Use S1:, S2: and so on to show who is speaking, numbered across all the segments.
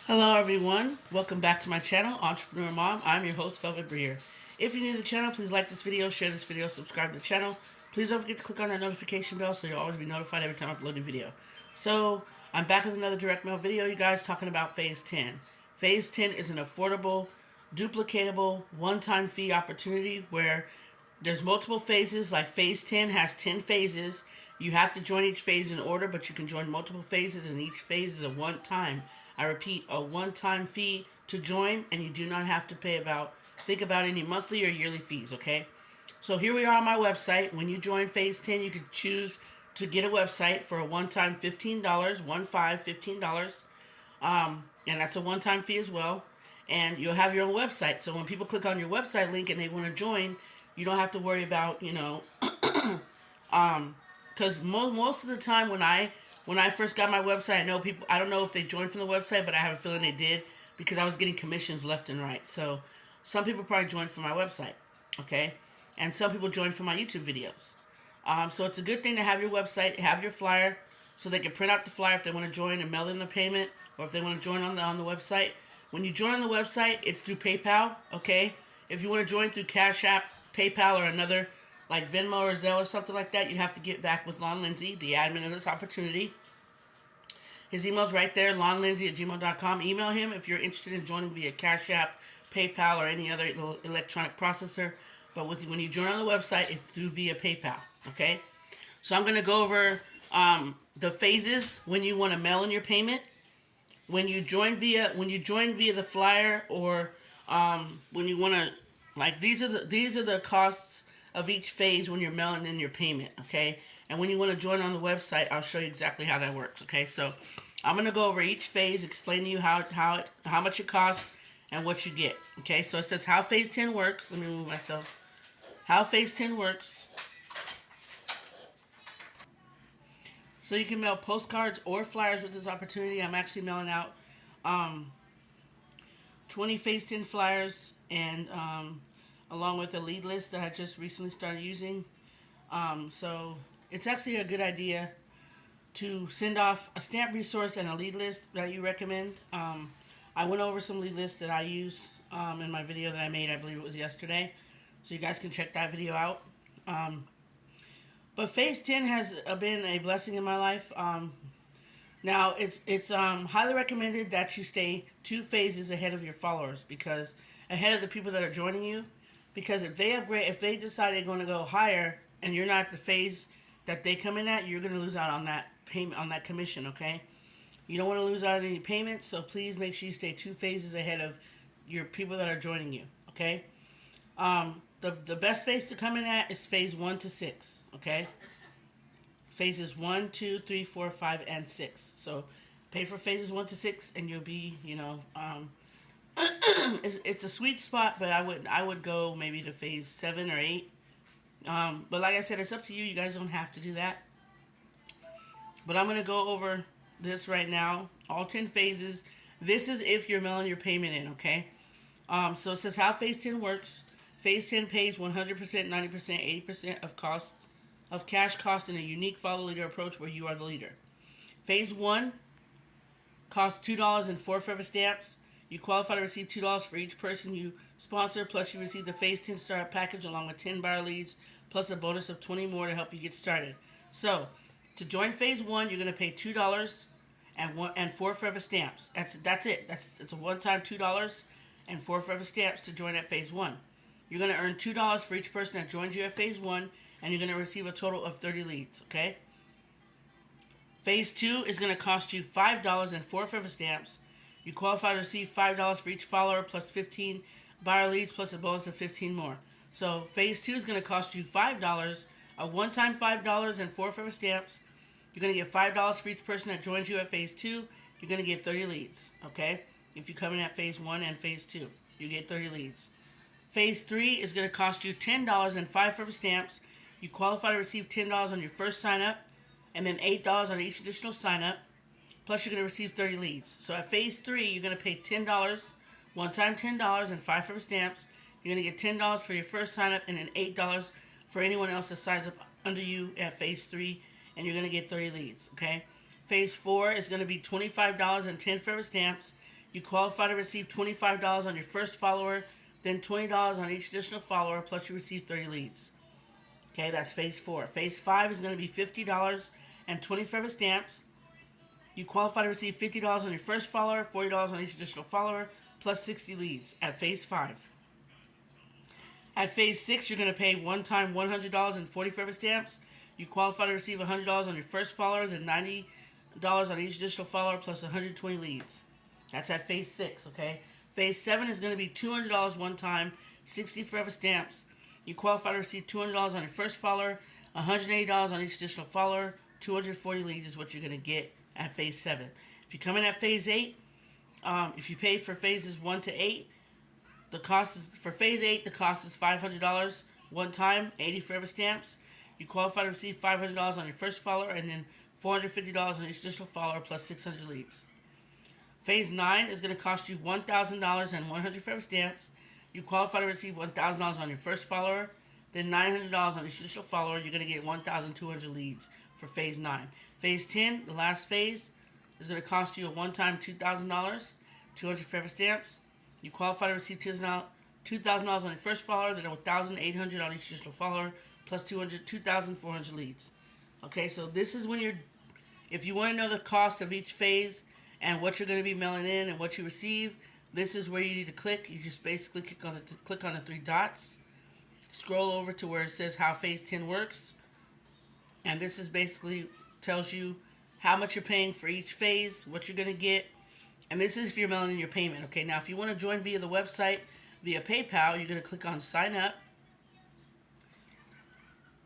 S1: Hello everyone, welcome back to my channel, Entrepreneur Mom. I'm your host, Briere. If you're new to the channel, please like this video, share this video, subscribe to the channel. Please don't forget to click on that notification bell so you'll always be notified every time I upload a video. So, I'm back with another direct mail video, you guys, talking about Phase 10. Phase 10 is an affordable, duplicatable, one-time fee opportunity where there's multiple phases. Like Phase 10 has 10 phases. You have to join each phase in order, but you can join multiple phases, and each phase is a one-time. I repeat, a one-time fee to join, and you do not have to think about any monthly or yearly fees, okay? So here we are on my website. When you join Phase 10, you can choose to get a website for a one-time $15, $15. And that's a one-time fee as well. And you'll have your own website. So when people click on your website link and they want to join, you don't have to worry about, because most of the time when I first got my website, I don't know if they joined from the website, but I have a feeling they did because I was getting commissions left and right. So some people probably joined from my website, okay? And some people joined from my YouTube videos. So it's a good thing to have your website, have your flyer, so they can print out the flyer if they want to join and mail in the payment, or if they want to join on the website. When you join on the website, it's through PayPal, okay? If you want to join through Cash App, PayPal, or another, like Venmo or Zelle or something like that, you'd have to get back with Lon Lindsey, the admin of this opportunity. His email's right there, lonlindsey@gmail.com. Email him if you're interested in joining via Cash App, PayPal, or any other electronic processor. But when you join on the website, it's through via PayPal, okay? So I'm going to go over the phases when you want to mail in your payment. When you join via the flyer, or when you want to, like, these are the costs of each phase when you're mailing in your payment, okay? And when you want to join on the website, I'll show you exactly how that works, okay? So I'm going to go over each phase, explain to you how much it costs and what you get, okay? So it says how Phase 10 works. Let me move myself. How Phase 10 works. So you can mail postcards or flyers with this opportunity. I'm actually mailing out 20 Phase 10 flyers, and along with a lead list that I just recently started using. So it's actually a good idea to send off a stamp resource and a lead list that you recommend. I went over some lead lists that I use in my video that I made, I believe it was yesterday. So you guys can check that video out. But Phase 10 has been a blessing in my life. Now, it's highly recommended that you stay 2 phases ahead of your followers, because ahead of the people that are joining you. Because if they decide they're going to go higher and you're not the phase that they come in at, you're going to lose out on that payment, on that commission, okay? You don't want to lose out on any payments, so please make sure you stay 2 phases ahead of your people that are joining you, okay? The best phase to come in at is phase 1 to 6, okay? Phases 1, 2, 3, 4, 5, and 6. So pay for phases 1 to 6 and you'll be, it's a sweet spot, but I would go maybe to phase 7 or 8. But like I said, it's up to you. You guys don't have to do that. But I'm going to go over this right now. All 10 phases. This is if you're mailing your payment in, okay? So it says how Phase 10 works. Phase 10 pays 100%, 90%, 80% of cash cost in a unique follow leader approach where you are the leader. Phase 1 costs $2 and 4 forever stamps. You qualify to receive $2 for each person you sponsor, plus you receive the Phase 10 startup package along with 10 buyer leads, plus a bonus of 20 more to help you get started. So, to join Phase 1, you're going to pay $2 and 4 forever stamps. That's it. It's a one-time $2 and 4 forever stamps to join at Phase 1. You're going to earn $2 for each person that joins you at Phase 1, and you're going to receive a total of 30 leads, okay? Phase 2 is going to cost you $5 and 4 forever stamps. You qualify to receive $5 for each follower, plus 15 buyer leads, plus a bonus of 15 more. So Phase 2 is going to cost you $5, a one-time $5 and 4 forever stamps. You're going to get $5 for each person that joins you at Phase 2. You're going to get 30 leads, okay? If you come in at Phase 1 and Phase 2, you get 30 leads. Phase 3 is going to cost you $10 and 5 forever stamps. You qualify to receive $10 on your first sign-up, and then $8 on each additional sign-up. Plus, you're going to receive 30 leads. So at Phase 3, you're going to pay $10, one-time $10 and 5 forever stamps. You're going to get $10 for your first sign-up, and then $8 for anyone else that signs up under you at Phase 3, and you're going to get 30 leads, okay? Phase 4 is going to be $25 and 10 forever stamps. You qualify to receive $25 on your first follower, then $20 on each additional follower, plus you receive 30 leads. Okay, that's phase 4. Phase 5 is going to be $50 and 20 forever stamps. You qualify to receive $50 on your first follower, $40 on each additional follower, plus 60 leads at phase 5. At phase 6, you're going to pay one-time $100 and 40 forever stamps. You qualify to receive $100 on your first follower, then $90 on each additional follower, plus 120 leads. That's at phase 6, okay? Phase 7 is going to be $200 one time, 60 forever stamps. You qualify to receive $200 on your first follower, $180 on each additional follower, 240 leads is what you're going to get at phase 7. If you come in at phase 8, if you pay for phases 1 to 8, the cost is, for phase 8, the cost is $500 one time, 80 forever stamps. You qualify to receive $500 on your first follower, and then $450 on each additional follower, plus 600 leads. Phase 9 is going to cost you $1,000 and 100 forever stamps. You qualify to receive $1,000 on your first follower, then $900 on each additional follower. You're going to get 1,200 leads for phase 9. Phase 10, the last phase, is going to cost you a one-time $2,000, 200 forever stamps. You qualify to receive $2,000 on your first follower, then $1,800 on each additional follower, plus 2,400 leads. Okay, so this is when if you want to know the cost of each phase and what you're going to be mailing in and what you receive, this is where you need to click. You just basically click on the 3 dots, scroll over to where it says how phase 10 works, and this is basically tells you how much you're paying for each phase, what you're going to get, and this is if you're mailing in your payment. Okay, now if you want to join via the website, via PayPal, you're going to click on sign up.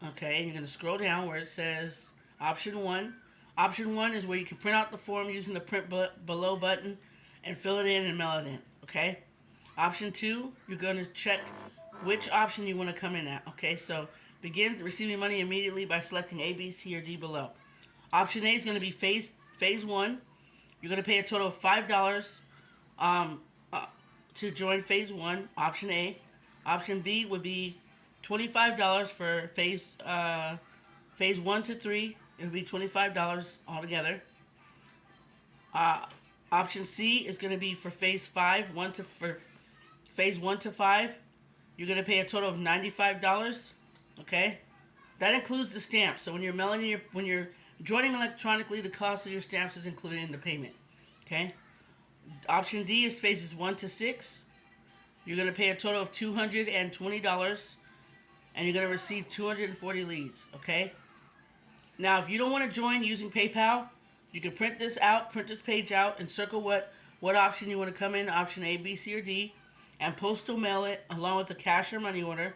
S1: Okay, and you're going to scroll down where it says option 1. Option 1 is where you can print out the form using the print below button and fill it in and mail it in. Okay, option 2, you're going to check which option you want to come in at. Okay, so begin receiving money immediately by selecting A, B, C, or D below. Option A is going to be phase 1. You're going to pay a total of $5 to join phase 1, option A. Option B would be $25 for phase 1 to 3. It would be $25 altogether. Option C is going to be for phase 5, for phase 1 to 5. You're going to pay a total of $95. Okay, that includes the stamps. So when you're mailing when you're joining electronically, the cost of your stamps is included in the payment. Okay. Option D is phases 1 to 6. You're going to pay a total of $220, and you're going to receive 240 leads. Okay. Now, if you don't want to join using PayPal, you can print this page out, and circle what option you want to come in, option A, B, C, or D, and postal mail it along with the cash or money order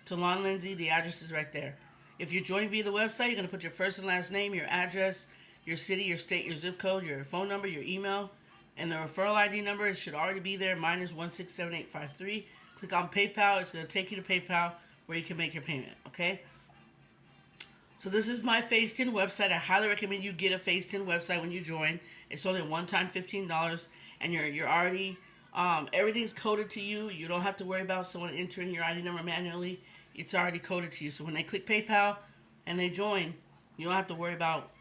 S1: to Lon Lindsey. The address is right there. If you're joining via the website, you're going to put your first and last name, your address, your city, your state, your zip code, your phone number, your email, and the referral ID number. It should already be there. Mine is 167853. Click on PayPal. It's going to take you to PayPal where you can make your payment. Okay? So this is my phase 10 website. I highly recommend you get a phase 10 website when you join. It's only one time $15, and you're already everything's coded to you. You don't have to worry about someone entering your ID number manually. It's already coded to you. So when they click PayPal and they join, you don't have to worry about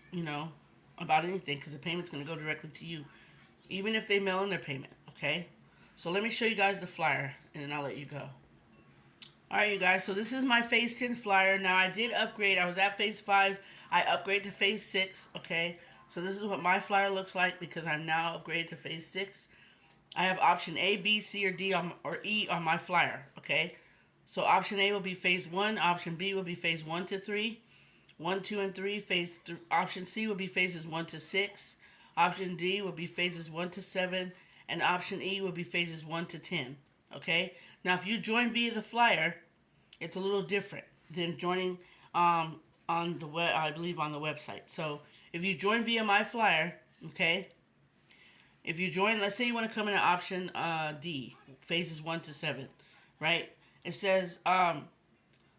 S1: about anything, because the payment's going to go directly to you, even if they mail in their payment. Okay? So let me show you guys the flyer, and then I'll let you go. Alright, you guys, so this is my phase 10 flyer. Now, I did upgrade. I was at phase 5. I upgraded to phase 6, okay? So this is what my flyer looks like, because I'm now upgraded to phase 6. I have option A, B, C, or D, or E on my flyer, okay? So option A will be phase 1. Option B will be phase 1 to 3. 1, 2, and 3. Option C will be phases 1 to 6. Option D will be phases 1 to 7. And option E will be phases 1 to 10, okay? Now, if you join via the flyer, it's a little different than joining on the web. I believe on the website. So if you join via my flyer, okay. If you join, let's say you want to come in at option D, phases 1 to 7, right? It says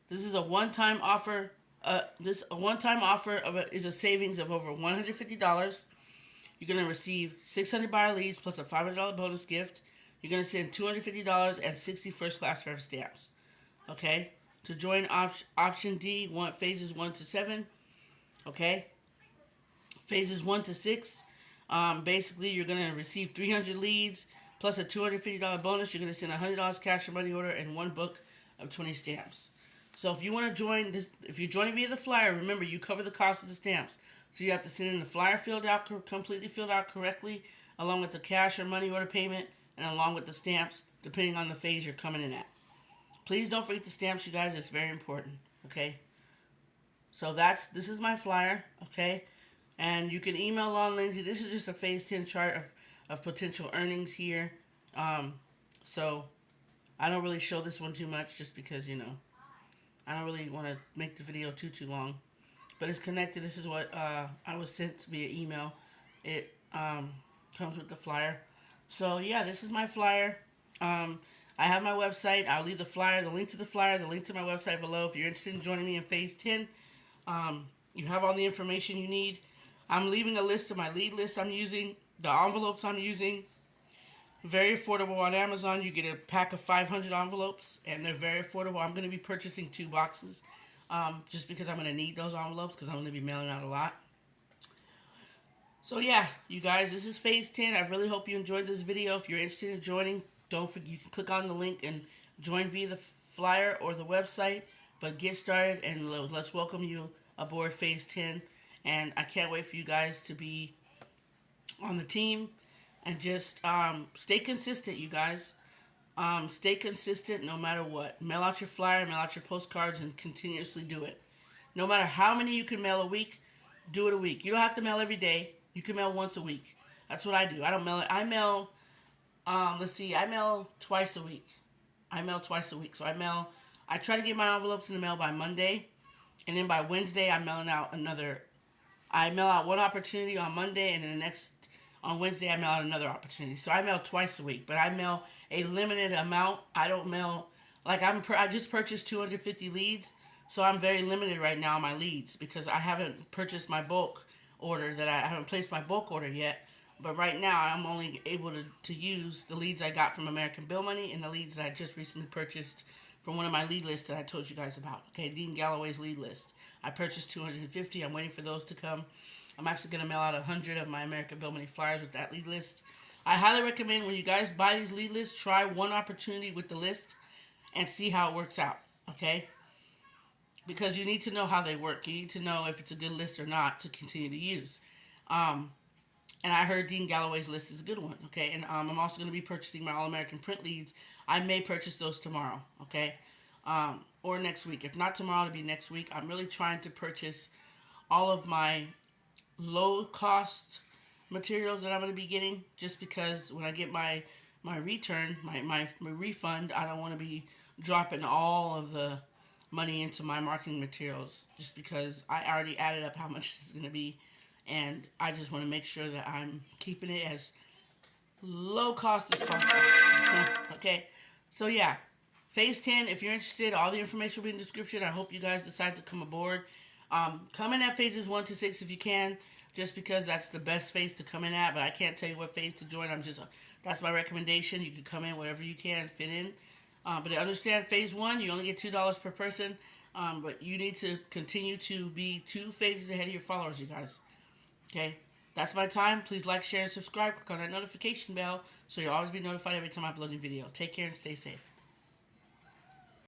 S1: this is a one-time offer. This a one-time offer is a savings of over $150. You're gonna receive 600 buyer leads plus a $500 bonus gift. You're going to send $250 and 60 first-class forever stamps. Okay? To join option D, phases 1 to 7. Okay? Phases 1 to 6. Basically, you're going to receive 300 leads. plus a $250 bonus. You're going to send $100 cash or money order and one book of 20 stamps. So if you want to join this, if you're joining via the flyer, remember you cover the cost of the stamps. So you have to send in the flyer completely filled out correctly, along with the cash or money order payment, and along with the stamps, depending on the phase you're coming in at. Please don't forget the stamps, you guys. It's very important. Okay. So this is my flyer. Okay. And you can email Lon Lindsey. This is just a phase 10 chart of potential earnings here. So I don't really show this one too much, just because, you know, I don't really want to make the video too long. But it's connected. This is what I was sent via email. It comes with the flyer. So yeah, this is my flyer. I have my website. I'll leave the flyer, the link to the flyer, the link to my website below. If you're interested in joining me in phase 10, you have all the information you need. I'm leaving a list of my lead list I'm using, the envelopes I'm using. Very affordable on Amazon. You get a pack of 500 envelopes, and they're very affordable. I'm going to be purchasing 2 boxes just because I'm going to need those envelopes, because I'm going to be mailing out a lot. So yeah, you guys, this is phase 10. I really hope you enjoyed this video. If you're interested in joining, don't forget, you can click on the link and join via the flyer or the website. But get started, and let's welcome you aboard phase 10. And I can't wait for you guys to be on the team. And just stay consistent, you guys. Stay consistent no matter what. Mail out your flyer, mail out your postcards, and continuously do it. No matter how many you can mail a week, do it a week. You don't have to mail every day. You can mail once a week. That's what I do. I don't mail it. I mail, I mail twice a week. So I try to get my envelopes in the mail by Monday. And then by Wednesday, I'm mailing out I mail out one opportunity on Monday, and then on Wednesday, I mail out another opportunity. So I mail twice a week, but I mail a limited amount. I don't mail, I just purchased 250 leads, so I'm very limited right now on my leads, because I haven't purchased my bulk order, I haven't placed my bulk order yet. But right now, I'm only able to use the leads I got from American Bill Money and the leads that I just recently purchased from one of my lead lists that I told you guys about. Okay, Dean Galloway's lead list. I purchased 250. I'm waiting for those to come. I'm actually going to mail out 100 of my American Bill Money flyers with that lead list. I highly recommend, when you guys buy these lead lists, try one opportunity with the list and see how it works out, okay? Because you need to know how they work. You need to know if it's a good list or not to continue to use. And I heard Dean Galloway's list is a good one, okay? And I'm also going to be purchasing my All-American print leads. I may purchase those tomorrow, okay? Or next week. If not tomorrow, it'll be next week. I'm really trying to purchase all of my low-cost materials that I'm going to be getting, just because when I get my return, my refund, I don't want to be dropping all of the money into my marketing materials, just because I already added up how much this is going to be, and I just want to make sure that I'm keeping it as low cost as possible. Okay, so yeah, phase 10, if you're interested, all the information will be in the description. I hope you guys decide to come aboard. Come in at phases 1 to 6 if you can, just because that's the best phase to come in at, but I can't tell you what phase to join. That's my recommendation. You can come in whatever you can fit in. But to understand phase 1, you only get $2 per person, but you need to continue to be 2 phases ahead of your followers, you guys. Okay, that's my time. Please like, share, and subscribe. Click on that notification bell so you'll always be notified every time I upload a new video. Take care and stay safe.